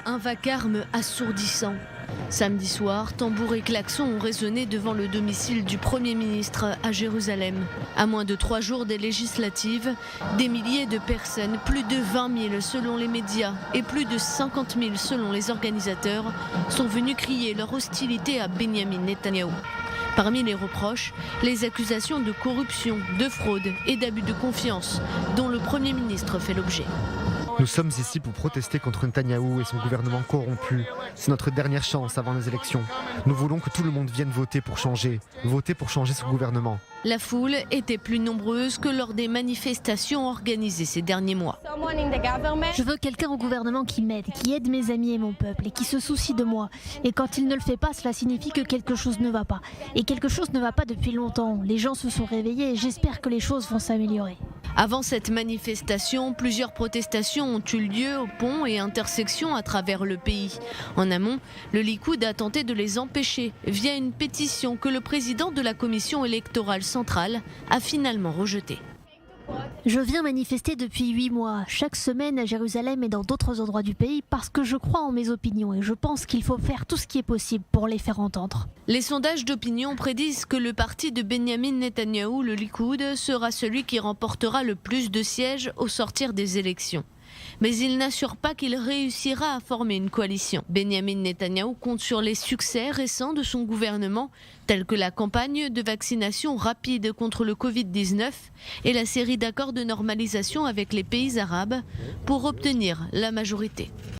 un vacarme assourdissant. Samedi soir, tambours et klaxons ont résonné devant le domicile du Premier ministre à Jérusalem. À moins de 3 jours des législatives, des milliers de personnes, plus de 20 000 selon les médias et plus de 50 000 selon les organisateurs, sont venus crier leur hostilité à Benyamin Netanyahou. Parmi les reproches, les accusations de corruption, de fraude et d'abus de confiance dont le Premier ministre fait l'objet. Nous sommes ici pour protester contre Netanyahou et son gouvernement corrompu. C'est notre dernière chance avant les élections. Nous voulons que tout le monde vienne voter pour changer son gouvernement. La foule était plus nombreuse que lors des manifestations organisées ces derniers mois. Je veux quelqu'un au gouvernement qui m'aide, qui aide mes amis et mon peuple et qui se soucie de moi. Et quand il ne le fait pas, cela signifie que quelque chose ne va pas. Et quelque chose ne va pas depuis longtemps. Les gens se sont réveillés et j'espère que les choses vont s'améliorer. Avant cette manifestation, plusieurs protestations ont eu lieu aux ponts et intersections à travers le pays. En amont, le Likoud a tenté de les empêcher via une pétition que le président de la commission électorale centrale a finalement rejetée. Je viens manifester depuis 8 mois, chaque semaine à Jérusalem et dans d'autres endroits du pays parce que je crois en mes opinions et je pense qu'il faut faire tout ce qui est possible pour les faire entendre. Les sondages d'opinion prédisent que le parti de Benyamin Netanyahou, le Likoud, sera celui qui remportera le plus de sièges au sortir des élections. Mais il n'assure pas qu'il réussira à former une coalition. Benyamin Netanyahou compte sur les succès récents de son gouvernement, tels que la campagne de vaccination rapide contre le Covid-19 et la série d'accords de normalisation avec les pays arabes, pour obtenir la majorité.